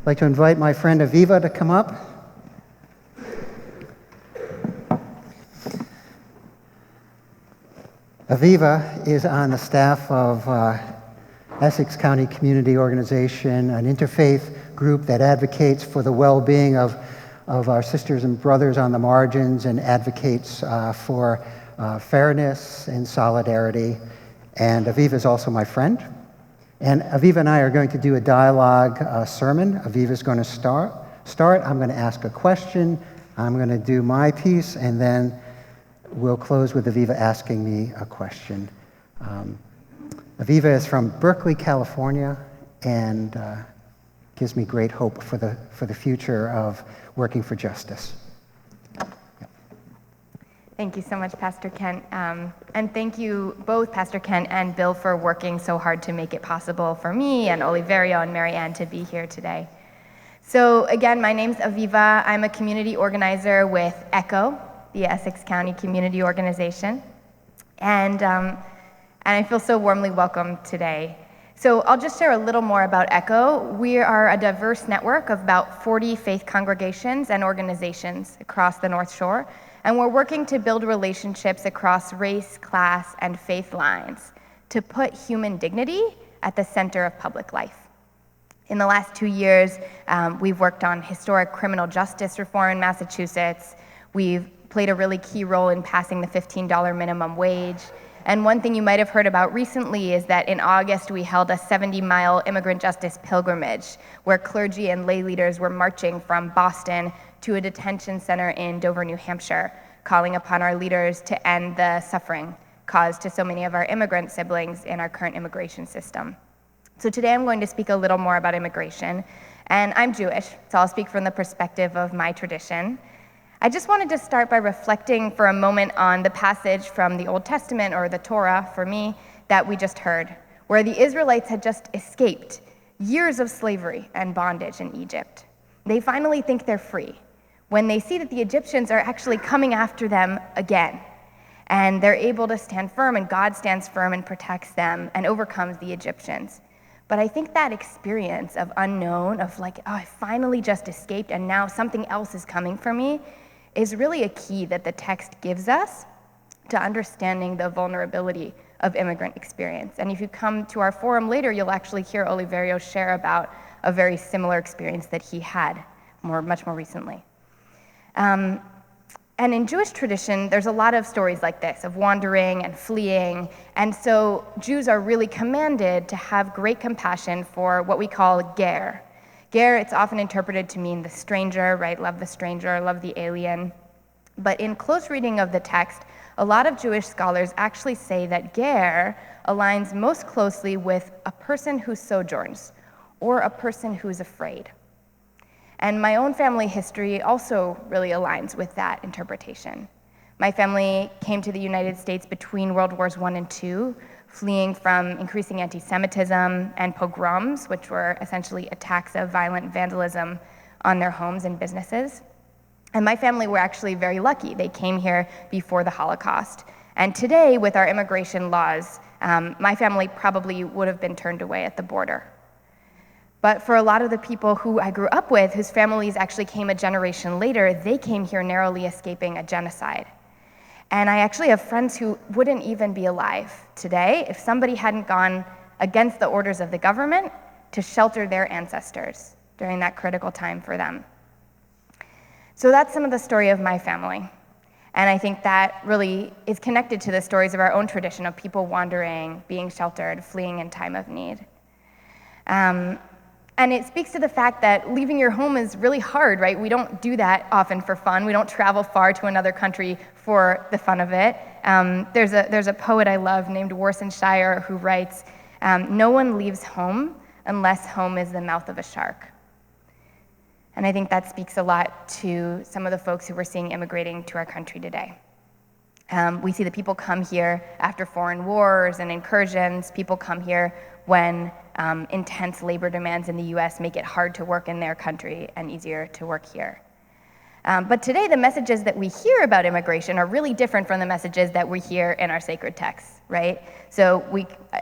I'd like to invite my friend Aviva to come up. Aviva is on the staff of Essex County Community Organization, an interfaith group that advocates for the well-being of our sisters and brothers on the margins and advocates for fairness and solidarity. And Aviva is also my friend. And Aviva and I are going to do a dialogue sermon. Aviva's going to start. I'm going to ask a question. I'm going to do my piece, and then we'll close with Aviva asking me a question. Aviva is from Berkeley, California, and gives me great hope for the future of working for justice. Thank you so much, Pastor Kent. And thank you both, Pastor Kent and Bill, for working so hard to make it possible for me and Oliverio and Mary Ann to be here today. So again, my name's Aviva. I'm a community organizer with ECCO, the Essex County Community Organization. And I feel so warmly welcomed today. So I'll just share a little more about ECCO. We are a diverse network of about 40 faith congregations and organizations across the North Shore, and we're working to build relationships across race, class, and faith lines to put human dignity at the center of public life. In the last 2 years, we've worked on historic criminal justice reform in Massachusetts. We've played a really key role in passing the $15 minimum wage. And one thing you might have heard about recently is that in August, we held a 70-mile immigrant justice pilgrimage where clergy and lay leaders were marching from Boston to a detention center in Dover, New Hampshire, calling upon our leaders to end the suffering caused to so many of our immigrant siblings in our current immigration system. So today I'm going to speak a little more about immigration. And I'm Jewish, so I'll speak from the perspective of my tradition. I just wanted to start by reflecting for a moment on the passage from the Old Testament, or the Torah for me, that we just heard, where the Israelites had just escaped years of slavery and bondage in Egypt. They finally think they're free when they see that the Egyptians are actually coming after them again. And they're able to stand firm, and God stands firm and protects them and overcomes the Egyptians. But I think that experience of unknown, of like, oh, I finally just escaped and now something else is coming for me, is really a key that the text gives us to understanding the vulnerability of immigrant experience. And if you come to our forum later, you'll actually hear Oliverio share about a very similar experience that he had much more recently. And in Jewish tradition, there's a lot of stories like this, of wandering and fleeing. And so Jews are really commanded to have great compassion for what we call ger. Ger, it's often interpreted to mean the stranger, right? Love the stranger, love the alien. But in close reading of the text, a lot of Jewish scholars actually say that ger aligns most closely with a person who sojourns, or a person who's afraid. And my own family history also really aligns with that interpretation. My family came to the United States between World Wars I and II, fleeing from increasing anti-Semitism and pogroms, which were essentially attacks of violent vandalism on their homes and businesses. And my family were actually very lucky. They came here before the Holocaust. And today, with our immigration laws, my family probably would have been turned away at the border. But for a lot of the people who I grew up with, whose families actually came a generation later, they came here narrowly escaping a genocide. And I actually have friends who wouldn't even be alive today if somebody hadn't gone against the orders of the government to shelter their ancestors during that critical time for them. So that's some of the story of my family. And I think that really is connected to the stories of our own tradition of people wandering, being sheltered, fleeing in time of need. And it speaks to the fact that leaving your home is really hard, right? We don't do that often for fun. We don't travel far to another country for the fun of it. There's a poet I love named Worcestershire who writes, "No one leaves home unless home is the mouth of a shark." And I think that speaks a lot to some of the folks who we're seeing immigrating to our country today. We see that people come here after foreign wars and incursions. People come here when intense labor demands in the US make it hard to work in their country and easier to work here. But today, the messages that we hear about immigration are really different from the messages that we hear in our sacred texts, right? So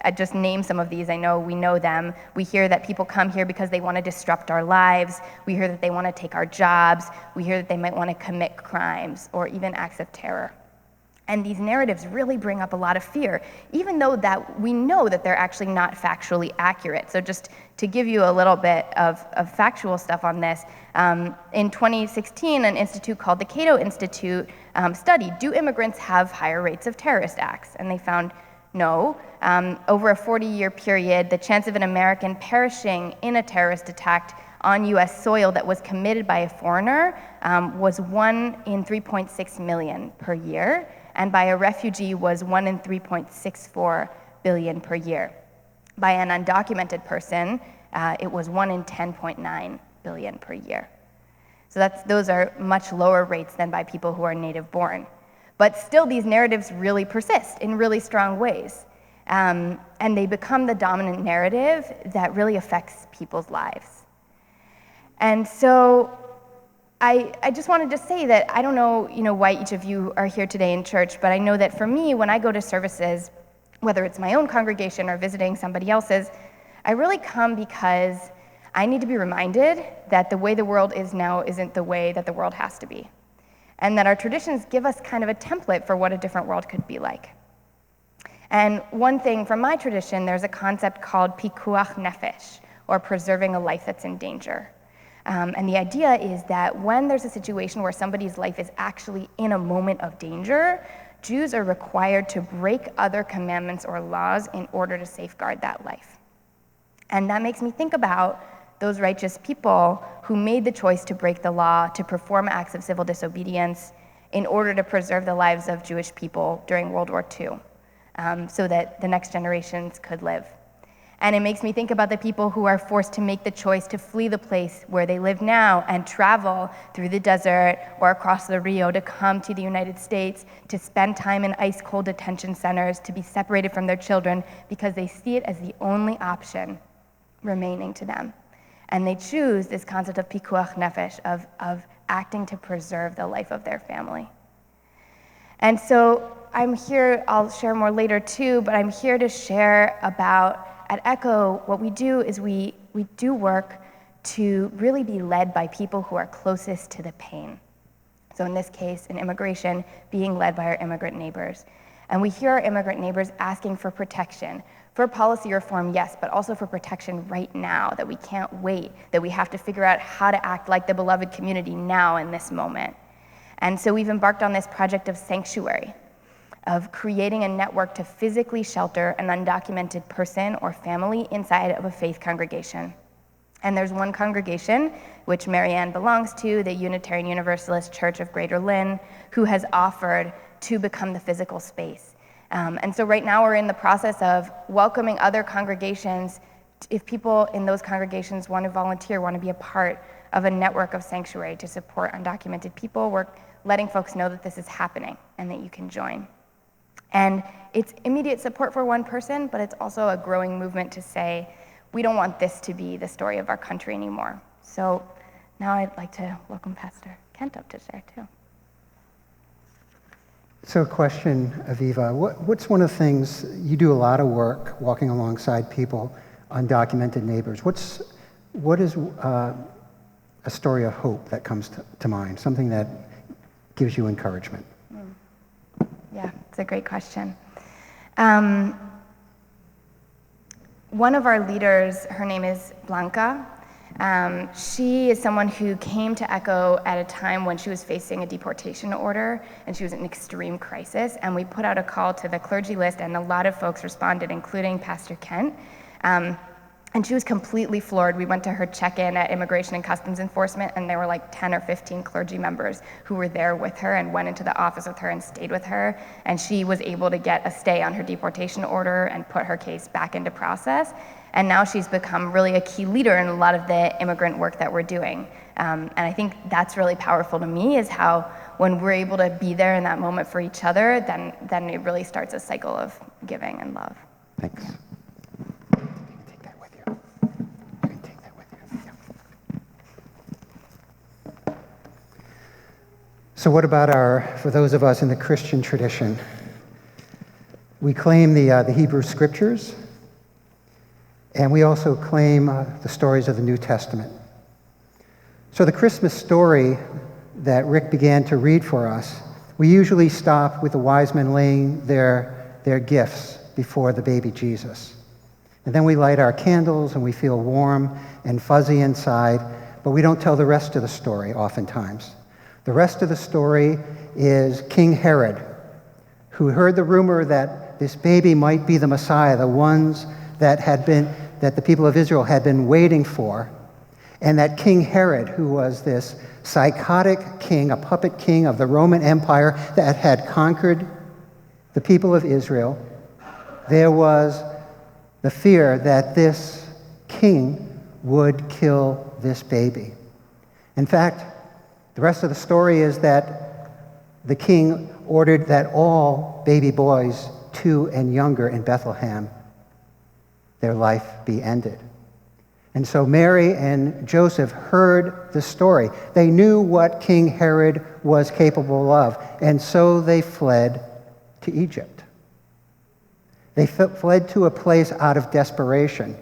I just named some of these. I know we know them. We hear that people come here because they want to disrupt our lives. We hear that they want to take our jobs. We hear that they might want to commit crimes or even acts of terror. And these narratives really bring up a lot of fear, even though that we know that they're actually not factually accurate. So just to give you a little bit of factual stuff on this, in 2016, an institute called the Cato Institute studied, do immigrants have higher rates of terrorist acts? And they found no. Over a 40-year period, the chance of an American perishing in a terrorist attack on US soil that was committed by a foreigner was 1 in 3.6 million per year, and by a refugee was 1 in 3.64 billion per year. By an undocumented person, it was 1 in 10.9 billion per year. So those are much lower rates than by people who are native born. But still, these narratives really persist in really strong ways. And they become the dominant narrative that really affects people's lives. And so I just wanted to say that I don't know, why each of you are here today in church, but I know that for me, when I go to services, whether it's my own congregation or visiting somebody else's, I really come because I need to be reminded that the way the world is now isn't the way that the world has to be, and that our traditions give us kind of a template for what a different world could be like. And one thing from my tradition, there's a concept called pikuach nefesh, or preserving a life that's in danger. And the idea is that when there's a situation where somebody's life is actually in a moment of danger, Jews are required to break other commandments or laws in order to safeguard that life. And that makes me think about those righteous people who made the choice to break the law, to perform acts of civil disobedience in order to preserve the lives of Jewish people during World War II, so that the next generations could live. And it makes me think about the people who are forced to make the choice to flee the place where they live now and travel through the desert or across the Rio to come to the United States, to spend time in ice-cold detention centers, to be separated from their children because they see it as the only option remaining to them. And they choose this concept of pikuach nefesh, of acting to preserve the life of their family. And so I'm here, I'll share more later too, but I'm here to share about, at ECCO, what we do is we do work to really be led by people who are closest to the pain. So in this case, in immigration, being led by our immigrant neighbors. And we hear our immigrant neighbors asking for protection, for policy reform, yes, but also for protection right now, that we can't wait, that we have to figure out how to act like the beloved community now in this moment. And so we've embarked on this project of sanctuary, of creating a network to physically shelter an undocumented person or family inside of a faith congregation. And there's one congregation, which Marianne belongs to, the Unitarian Universalist Church of Greater Lynn, who has offered to become the physical space. And so right now we're in the process of welcoming other congregations. If people in those congregations want to volunteer, want to be a part of a network of sanctuary to support undocumented people, we're letting folks know that this is happening and that you can join. And it's immediate support for one person, but it's also a growing movement to say, we don't want this to be the story of our country anymore. So now I'd like to welcome Pastor Kent up to share too. So a question, Aviva, what's one of the things, you do a lot of work walking alongside people, undocumented neighbors. What is a story of hope that comes to mind, something that gives you encouragement? Yeah, it's a great question. One of our leaders, her name is Blanca. She is someone who came to ECCO at a time when she was facing a deportation order, and she was in an extreme crisis. And we put out a call to the clergy list, and a lot of folks responded, including Pastor Kent. And she was completely floored. We went to her check-in at Immigration and Customs Enforcement, and there were like 10 or 15 clergy members who were there with her and went into the office with her and stayed with her. And she was able to get a stay on her deportation order and put her case back into process. And now she's become really a key leader in a lot of the immigrant work that we're doing. And I think that's really powerful to me, is how when we're able to be there in that moment for each other, then it really starts a cycle of giving and love. Thanks. Yeah. So what about for those of us in the Christian tradition? We claim the Hebrew Scriptures, and we also claim the stories of the New Testament. So the Christmas story that Rick began to read for us, we usually stop with the wise men laying their gifts before the baby Jesus. And then we light our candles and we feel warm and fuzzy inside, but we don't tell the rest of the story oftentimes. The rest of the story is King Herod, who heard the rumor that this baby might be the Messiah, the ones that the people of Israel had been waiting for, and that King Herod, who was this psychotic king, a puppet king of the Roman Empire that had conquered the people of Israel, there was the fear that this king would kill this baby. In fact, the rest of the story is that the king ordered that all baby boys 2 and younger in Bethlehem, their life be ended. And so Mary and Joseph heard the story. They knew what King Herod was capable of, and so they fled to Egypt. They fled to a place out of desperation.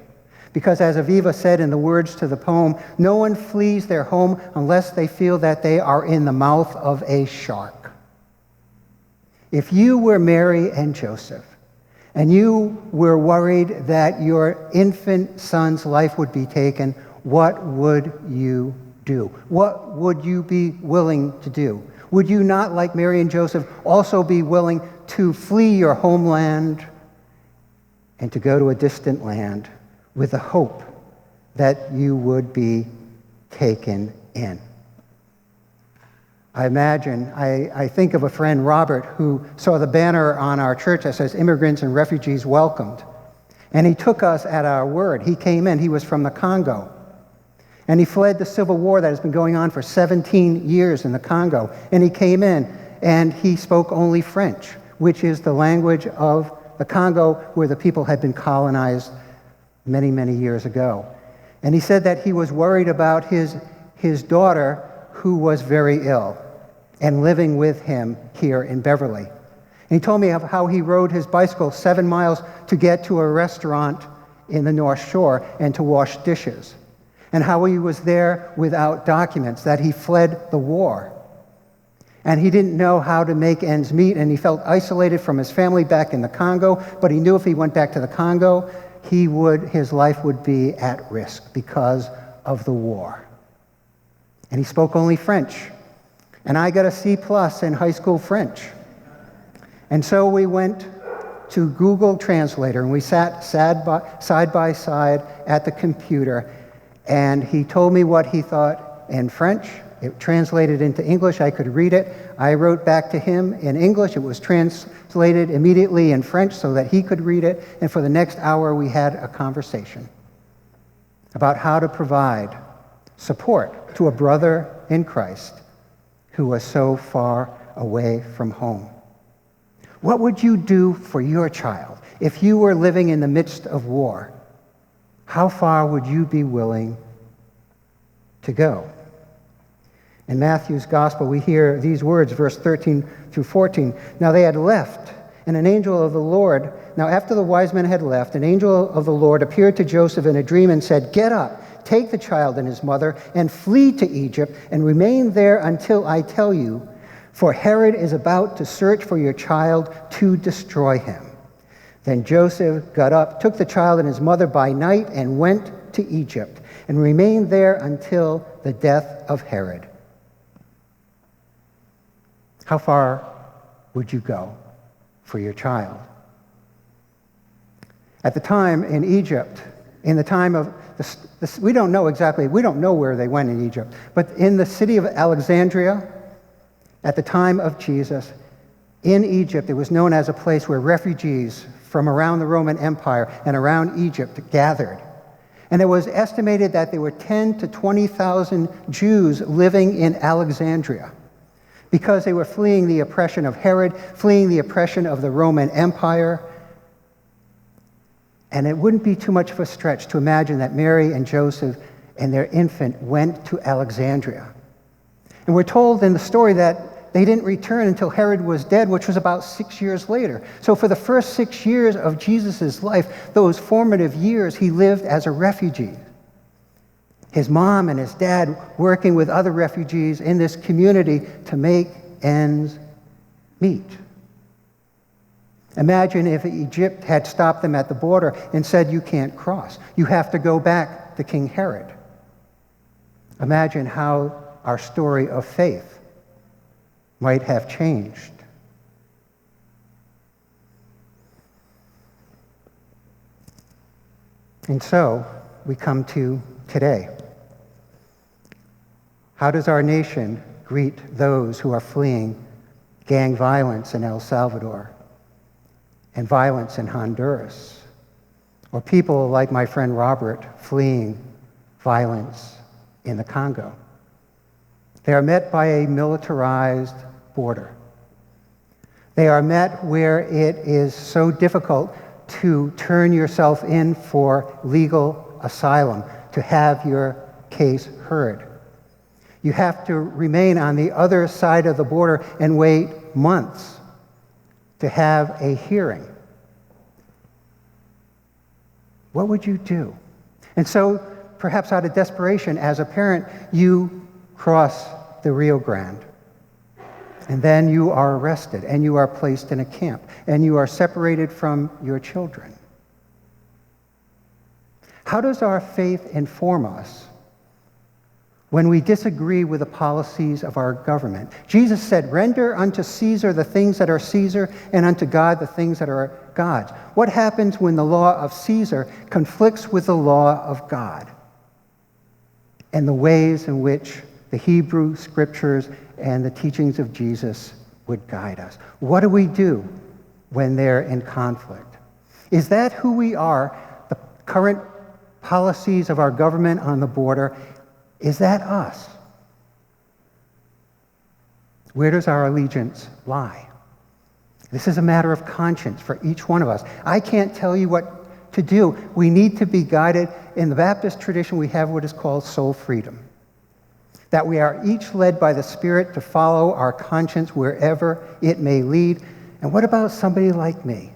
Because as Aviva said in the words to the poem, no one flees their home unless they feel that they are in the mouth of a shark. If you were Mary and Joseph, and you were worried that your infant son's life would be taken, what would you do? What would you be willing to do? Would you not, like Mary and Joseph, also be willing to flee your homeland and to go to a distant land with the hope that you would be taken in? I think of a friend, Robert, who saw the banner on our church that says immigrants and refugees welcomed. And he took us at our word. He came in, he was from the Congo. And he fled the civil war that has been going on for 17 years in the Congo. And he came in and he spoke only French, which is the language of the Congo where the people had been colonized many, many years ago. And he said that he was worried about his daughter, who was very ill, and living with him here in Beverly. And he told me of how he rode his bicycle 7 miles to get to a restaurant in the North Shore and to wash dishes, and how he was there without documents, that he fled the war. And he didn't know how to make ends meet, and he felt isolated from his family back in the Congo, but he knew if he went back to the Congo, his life would be at risk because of the war. And he spoke only French. And I got a C+ in high school French. And so we went to Google Translator, and we sat side by side at the computer, and he told me what he thought in French. It translated into English. I could read it. I wrote back to him in English. It was translated immediately in French so that he could read it. And for the next hour, we had a conversation about how to provide support to a brother in Christ who was so far away from home. What would you do for your child if you were living in the midst of war? How far would you be willing to go? In Matthew's gospel, we hear these words, verse 13 through 14. Now they had left, and an angel of the Lord, now after the wise men had left, an angel of the Lord appeared to Joseph in a dream and said, "Get up, take the child and his mother, and flee to Egypt, and remain there until I tell you, for Herod is about to search for your child to destroy him." Then Joseph got up, took the child and his mother by night, and went to Egypt, and remained there until the death of Herod. How far would you go for your child? At the time in Egypt, in the time of we don't know where they went in Egypt, but in the city of Alexandria, at the time of Jesus, in Egypt, it was known as a place where refugees from around the Roman Empire and around Egypt gathered. And it was estimated that there were 10,000 to 20,000 Jews living in Alexandria because they were fleeing the oppression of Herod, fleeing the oppression of the Roman Empire. And it wouldn't be too much of a stretch to imagine that Mary and Joseph and their infant went to Alexandria. And we're told in the story that they didn't return until Herod was dead, which was about 6 years later. So for the first 6 years of Jesus' life, those formative years, he lived as a refugee. His mom and his dad working with other refugees in this community to make ends meet. Imagine if Egypt had stopped them at the border and said, you can't cross. You have to go back to King Herod. Imagine how our story of faith might have changed. And so we come to today. How does our nation greet those who are fleeing gang violence in El Salvador and violence in Honduras, or people like my friend Robert fleeing violence in the Congo? They are met by a militarized border. They are met where it is so difficult to turn yourself in for legal asylum, to have your case heard. You have to remain on the other side of the border and wait months to have a hearing. What would you do? And so, perhaps out of desperation, as a parent, you cross the Rio Grande. And then you are arrested, and you are placed in a camp, and you are separated from your children. How does our faith inform us when we disagree with the policies of our government? Jesus said, "Render unto Caesar the things that are Caesar, and unto God the things that are God's." What happens when the law of Caesar conflicts with the law of God and the ways in which the Hebrew scriptures and the teachings of Jesus would guide us? What do we do when they're in conflict? Is that who we are, the current policies of our government on the border? Is that us? Where does our allegiance lie? This is a matter of conscience for each one of us. I can't tell you what to do. We need to be guided. In the Baptist tradition, we have what is called soul freedom, that we are each led by the Spirit to follow our conscience wherever it may lead. And what about somebody like me,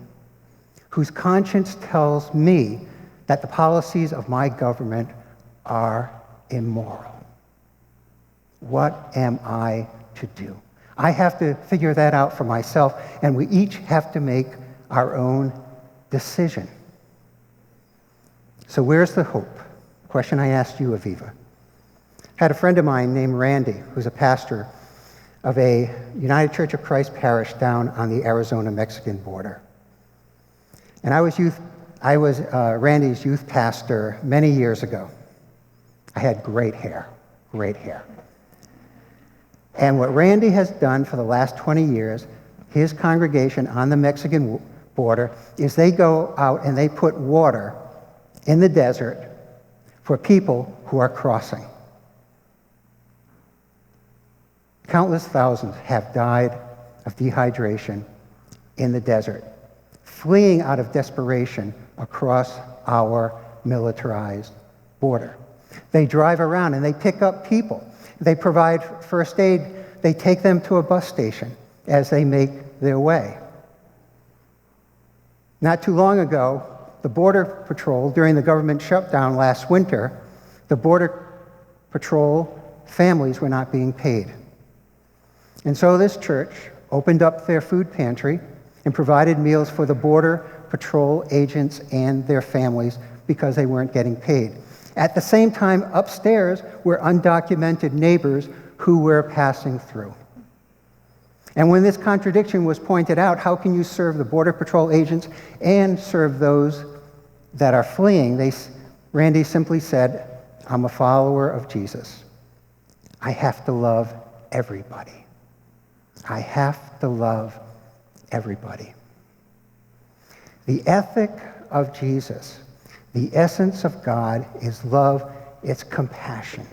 whose conscience tells me that the policies of my government are immoral? What am I to do? I have to figure that out for myself, and we each have to make our own decision. So where's the hope? Question I asked you, Aviva. Had a friend of mine named Randy, who's a pastor of a United Church of Christ parish down on the Arizona-Mexican border. And I was Randy's youth pastor many years ago. I had great hair. And what Randy has done for the last 20 years, his congregation on the Mexican border, is they go out and they put water in the desert for people who are crossing. Countless thousands have died of dehydration in the desert, fleeing out of desperation across our militarized border. They drive around and they pick up people. They provide first aid. They take them to a bus station as they make their way. Not too long ago, the Border Patrol, during the government shutdown last winter, the Border Patrol families were not being paid. And so this church opened up their food pantry and provided meals for the Border Patrol agents and their families because they weren't getting paid. At the same time, upstairs were undocumented neighbors who were passing through. And when this contradiction was pointed out, how can you serve the Border Patrol agents and serve those that are fleeing? Randy simply said, "I'm a follower of Jesus. I have to love everybody. I have to love everybody." The ethic of Jesus, the essence of God, is love, it's compassion.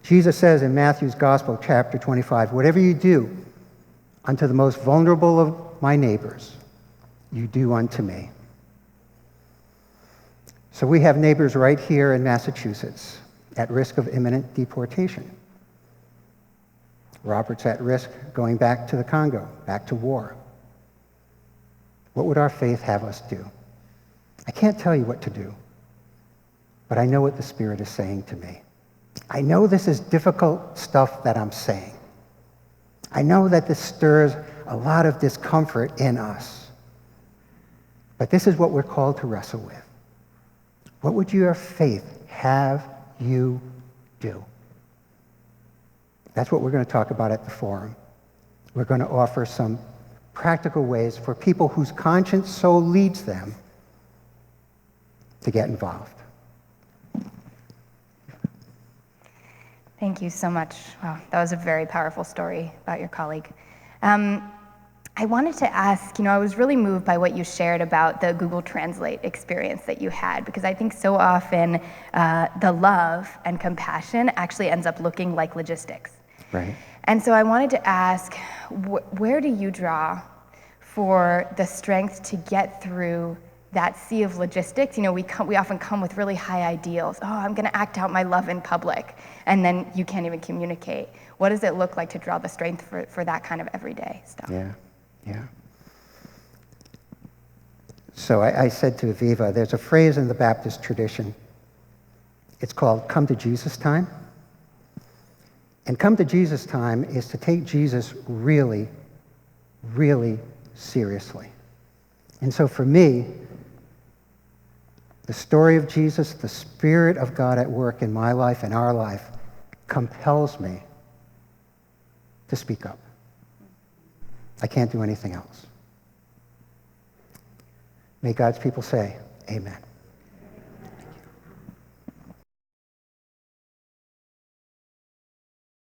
Jesus says in Matthew's Gospel, chapter 25, "Whatever you do unto the most vulnerable of my neighbors, you do unto me." So we have neighbors right here in Massachusetts. at risk of imminent deportation. Robert's at risk going back to the Congo, back to war. What would our faith have us do? I can't tell you what to do, but I know what the Spirit is saying to me. I know this is difficult stuff that I'm saying. I know that this stirs a lot of discomfort in us. But this is what we're called to wrestle with. What would your faith have you do? That's what we're going to talk about at the forum. We're going to offer some practical ways for people whose conscience so leads them to get involved. Thank you so much. Wow, that was a very powerful story about your colleague. I wanted to ask, I was really moved by what you shared about the Google Translate experience that you had, because I think so often the love and compassion actually ends up looking like logistics. Right. And so I wanted to ask, where do you draw for the strength to get through that sea of logistics? We often come with really high ideals. Oh, I'm going to act out my love in public, and then you can't even communicate. What does it look like to draw the strength for that kind of everyday stuff? Yeah. So I said to Aviva, there's a phrase in the Baptist tradition. It's called come to Jesus time. And come to Jesus time is to take Jesus really, really seriously. And so for me, the story of Jesus, the Spirit of God at work in my life and our life, compels me to speak up. I can't do anything else. May God's people say, amen.